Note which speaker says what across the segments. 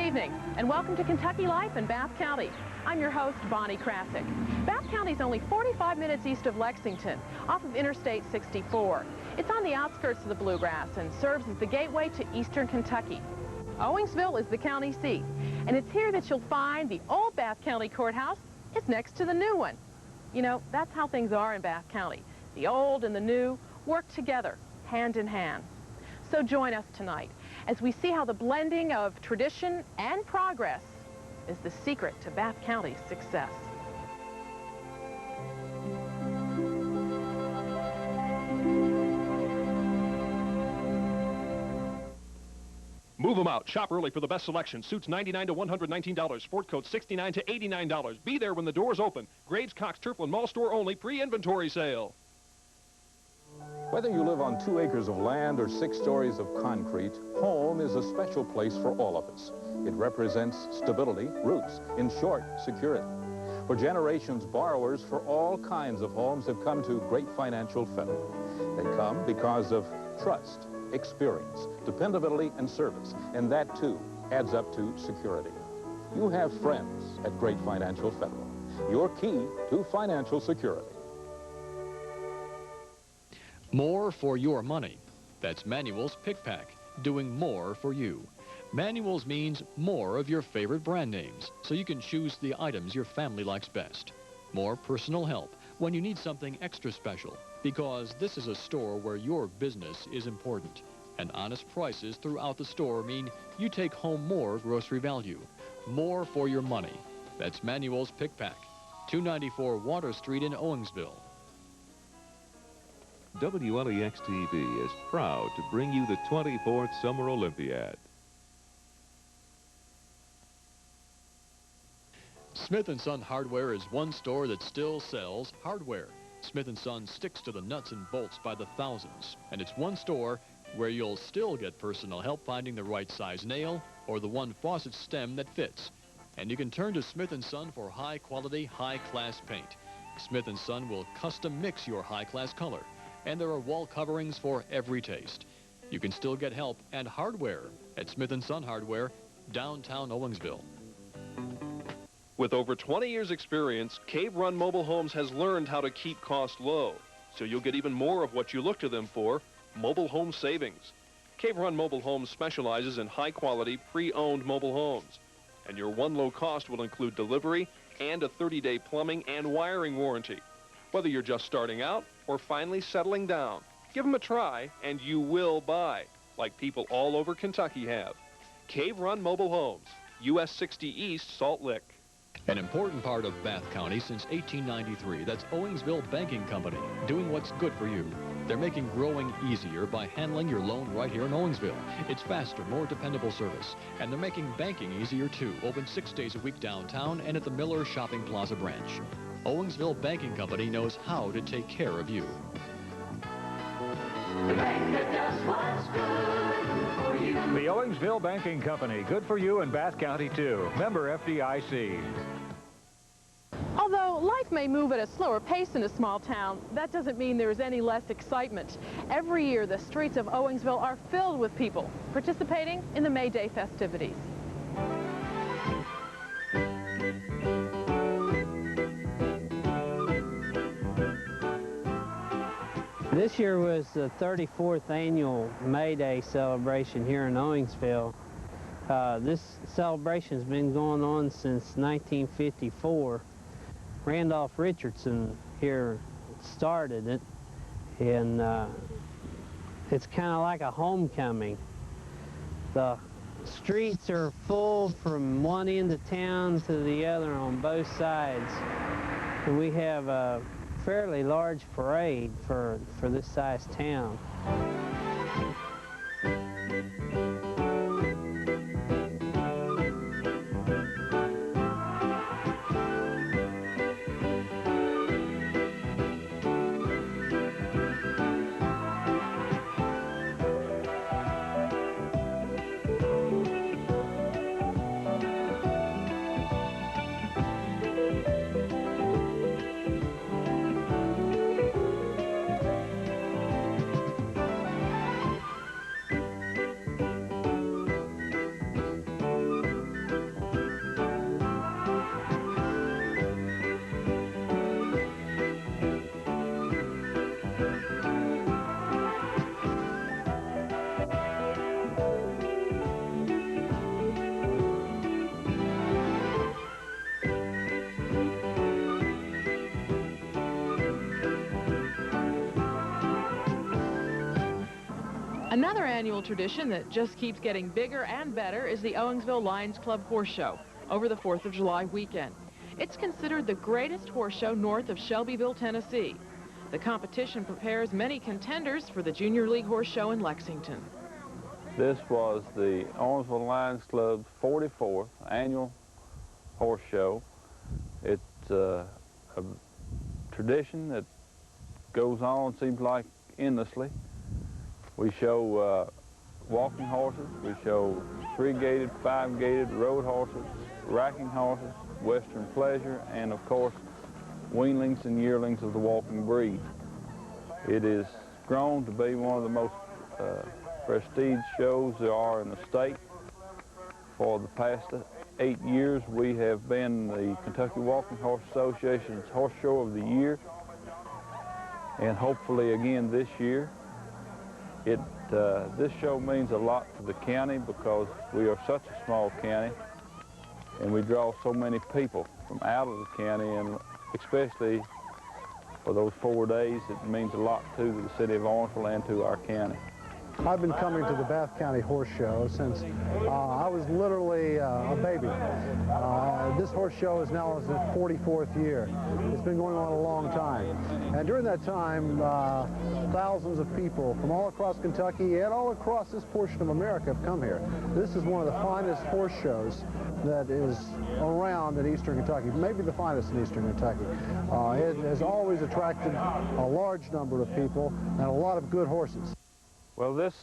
Speaker 1: evening, and welcome to Kentucky Life in Bath County. I'm your host, Bonnie Krasick. Bath County is only 45 minutes east of Lexington, off of Interstate 64. It's on the outskirts of the Bluegrass and serves as the gateway to eastern Kentucky. Owingsville is the county seat, and it's here that you'll find the old Bath County Courthouse is next to the new one. You know, that's how things are in Bath County. The old and the new work together, hand in hand. So join us tonight as we see how the blending of tradition and progress is the secret to Bath County's success.
Speaker 2: Move them out. Shop early for the best selection. Suits $99 to $119. Sport coats $69 to $89. Be there when the doors open. Graves, Cox, Turflin Mall Store only. Pre-inventory sale.
Speaker 3: Whether you live on 2 acres of land or 6 stories of concrete, home is a special place for all of us. It represents stability, roots, in short, security. For generations, borrowers for all kinds of homes have come to Great Financial Federal. They come because of trust, experience, dependability, and service, and that, too, adds up to security. You have friends at Great Financial Federal, your key to financial security.
Speaker 4: More for your money. That's Manual's Pick Pack, doing more for you. Manual's means more of your favorite brand names, so you can choose the items your family likes best. More personal help when you need something extra special, because this is a store where your business is important. And honest prices throughout the store mean you take home more grocery value. More for your money. That's Manual's Pick Pack, 294 Water Street in Owingsville.
Speaker 5: WLEX-TV is proud to bring you the 24th Summer Olympiad.
Speaker 4: Smith & Son Hardware is one store that still sells hardware. Smith & Son sticks to the nuts and bolts by the thousands, and it's one store where you'll still get personal help finding the right size nail or the one faucet stem that fits. And you can turn to Smith & Son for high-quality, high-class paint. Smith & Son will custom mix your high-class color, and there are wall coverings for every taste. You can still get help and hardware at Smith & Son Hardware, downtown Owingsville.
Speaker 2: With over 20 years' experience, Cave Run Mobile Homes has learned how to keep costs low, so you'll get even more of what you look to them for, mobile home savings. Cave Run Mobile Homes specializes in high-quality, pre-owned mobile homes, and your one low cost will include delivery and a 30-day plumbing and wiring warranty. Whether you're just starting out or finally settling down, give them a try and you will buy, like people all over Kentucky have. Cave Run Mobile Homes, US 60 East, Salt Lick.
Speaker 4: An important part of Bath County since 1893, that's Owingsville Banking Company, doing what's good for you. They're making growing easier by handling your loan right here in Owingsville. It's faster, more dependable service. And they're making banking easier too, open 6 days a week downtown and at the Miller Shopping Plaza branch. Owingsville Banking Company knows how to take care of you.
Speaker 6: The bank that does what's good for you.
Speaker 7: The Owingsville Banking Company, good for you in Bath County too. Member FDIC.
Speaker 1: Although life may move at a slower pace in a small town, that doesn't mean there is any less excitement. Every year, the streets of Owingsville are filled with people participating in the May Day festivities.
Speaker 8: This year was the 34th annual May Day celebration here in Owingsville. This celebration's been going on since 1954. Randolph Richardson here started it, and it's kind of like a homecoming. The streets are full from one end of town to the other on both sides. And we have a fairly large parade for this size town.
Speaker 1: Another annual tradition that just keeps getting bigger and better is the Owensville Lions Club Horse Show over the 4th of July weekend. It's considered the greatest horse show north of Shelbyville, Tennessee. The competition prepares many contenders for the Junior League Horse Show in Lexington.
Speaker 9: This was the Owensville Lions Club's 44th annual horse show. It's a tradition that goes on, seems like, endlessly. We show walking horses, we show 3-gaited, 5-gaited road horses, racking horses, western pleasure, and of course, weanlings and yearlings of the walking breed. It is grown to be one of the most prestige shows there are in the state. For the past 8 years, we have been the Kentucky Walking Horse Association's Horse Show of the Year, and hopefully again this year. This show means a lot to the county because we are such a small county, and we draw so many people from out of the county, and especially for those 4 days, it means a lot to the city of Owensville and to our county.
Speaker 10: I've been coming to the Bath County Horse Show since I was literally a baby. This horse show is now its 44th year. It's been going on a long time. And during that time, thousands of people from all across Kentucky and all across this portion of America have come here. This is one of the finest horse shows that is around in Eastern Kentucky, maybe the finest in Eastern Kentucky. It has always attracted a large number of people and a lot of good horses.
Speaker 9: Well, this,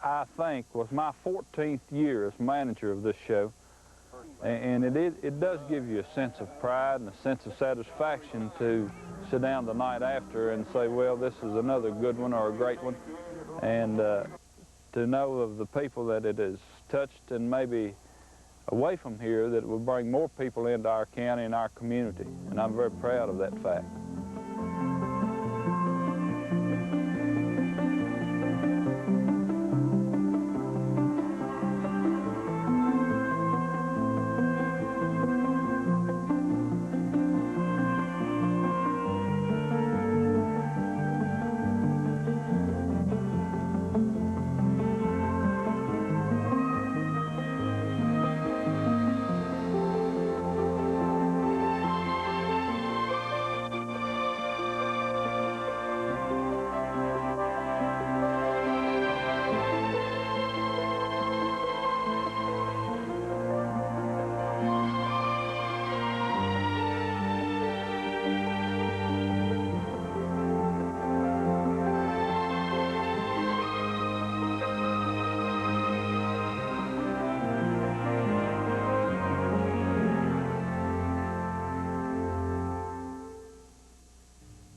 Speaker 9: I think, was my 14th year as manager of this show, and it does give you a sense of pride and a sense of satisfaction to sit down the night after and say, well, this is another good one or a great one, and to know of the people that it has touched and maybe away from here, that it will bring more people into our county and our community, and I'm very proud of that fact.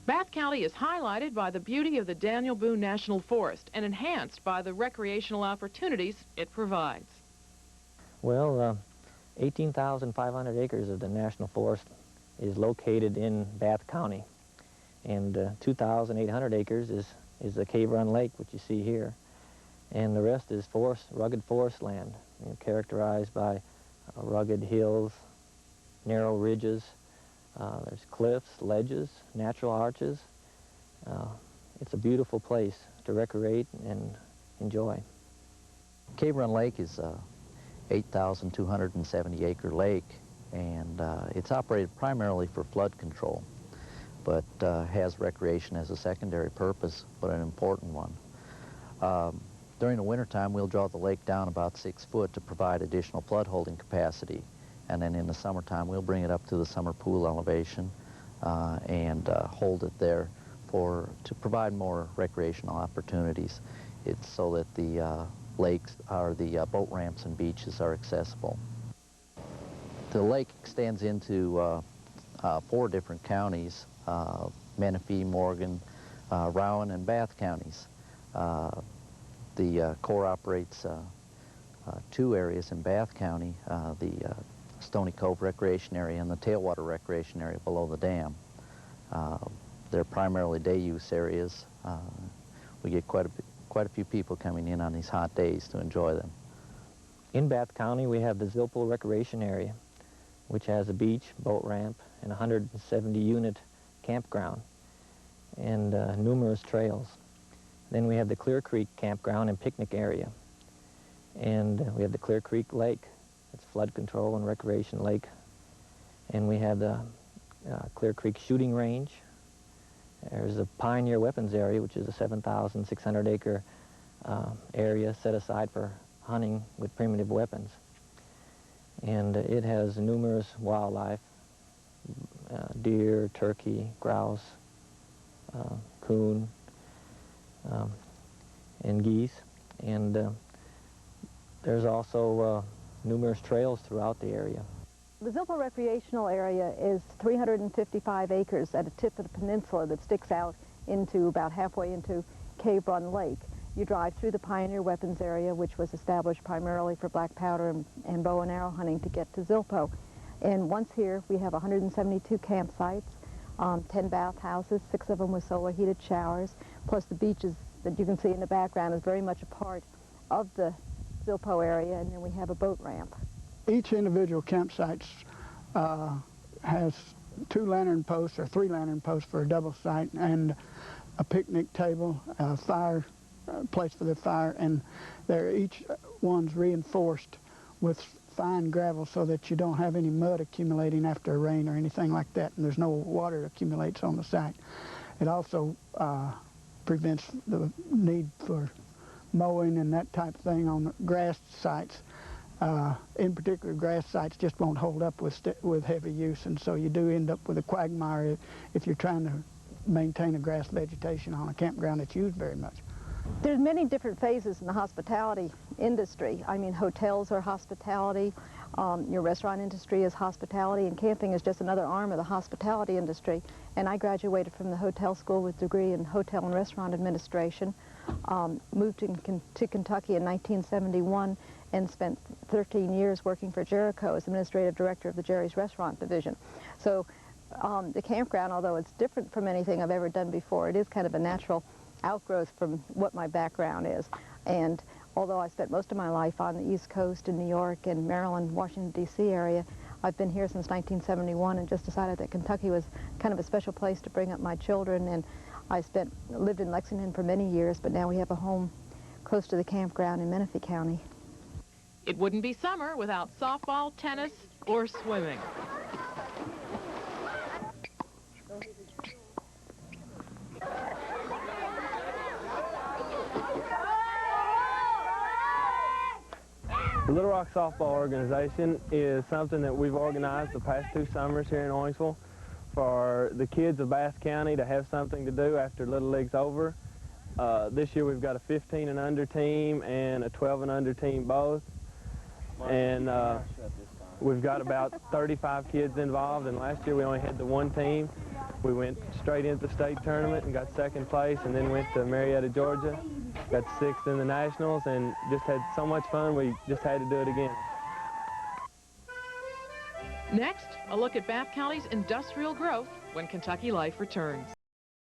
Speaker 1: Bath County is highlighted by the beauty of the Daniel Boone National Forest and enhanced by the recreational opportunities it provides.
Speaker 11: Well, 18,500 acres of the National Forest is located in Bath County, and 2,800 acres is the Cave Run Lake, which you see here, and the rest is rugged forest land, characterized by rugged hills, narrow ridges. There's cliffs, ledges, natural arches. It's a beautiful place to recreate and enjoy.
Speaker 12: Cave Run Lake is a 8,270 acre lake, and it's operated primarily for flood control, but has recreation as a secondary purpose, but an important one. During the wintertime, we'll draw the lake down about 6 foot to provide additional flood holding capacity. And then in the summertime, we'll bring it up to the summer pool elevation and hold it there to provide more recreational opportunities. It's so that the lakes, or the boat ramps and beaches are accessible. The lake extends into 4 different counties, Menifee, Morgan, Rowan, and Bath counties. The Corps operates 2 areas in Bath County, the Stony Cove Recreation Area and the Tailwater Recreation Area below the dam. They're primarily day use areas. We get quite a few people coming in on these hot days to enjoy them.
Speaker 11: In Bath County, we have the Zilpole Recreation Area, which has a beach, boat ramp, and 170-unit campground, and numerous trails. Then we have the Clear Creek campground and picnic area. And we have the Clear Creek Lake. It's flood control and recreation lake. And we have the Clear Creek shooting range. There's the Pioneer Weapons Area, which is a 7,600 acre area set aside for hunting with primitive weapons. And it has numerous wildlife, deer, turkey, grouse, coon, and geese. And there's also numerous trails throughout the area.
Speaker 13: The Zilpo Recreational Area is 355 acres at the tip of the peninsula that sticks out into about halfway into Cave Run Lake. You drive through the Pioneer Weapons Area, which was established primarily for black powder and bow and arrow hunting to get to Zilpo. And once here, we have 172 campsites, 10 bathhouses, 6 of them with solar heated showers, plus the beaches that you can see in the background is very much a part of the Zilpo area, and then we have a boat ramp.
Speaker 14: Each individual campsite has 2 lantern posts or 3 lantern posts for a double site and a picnic table, a fire place for the fire, and each one's reinforced with fine gravel so that you don't have any mud accumulating after a rain or anything like that, and there's no water accumulates on the site. It also prevents the need for mowing and that type of thing on the grass sites. In particular, grass sites just won't hold up with heavy use, and so you do end up with a quagmire if you're trying to maintain a grass vegetation on a campground that's used very much.
Speaker 13: There's many different phases in the hospitality industry. I mean, hotels are hospitality, your restaurant industry is hospitality, and camping is just another arm of the hospitality industry. And I graduated from the hotel school with a degree in hotel and restaurant administration, moved to Kentucky in 1971, and spent 13 years working for Jericho as administrative director of the Jerry's Restaurant Division. So the campground, although it's different from anything I've ever done before, it is kind of a natural outgrowth from what my background is. And although I spent most of my life on the East Coast in New York and Maryland, Washington, D.C. area, I've been here since 1971 and just decided that Kentucky was kind of a special place to bring up my children. And I lived in Lexington for many years, but now we have a home close to the campground in Menifee County.
Speaker 1: It wouldn't be summer without softball, tennis, or swimming.
Speaker 15: The Little Rock Softball Organization is something that we've organized the past 2 summers here in Owensville for the kids of Bath County to have something to do after Little League's over. This year we've got a 15 and under team and a 12 and under team both. And we've got about 35 kids involved, and last year we only had the 1 team. We went straight into the state tournament and got 2nd place, and then went to Marietta, Georgia, got 6th in the Nationals, and just had so much fun we just had to do it again.
Speaker 1: Next, a look at Bath County's industrial growth when Kentucky Life returns.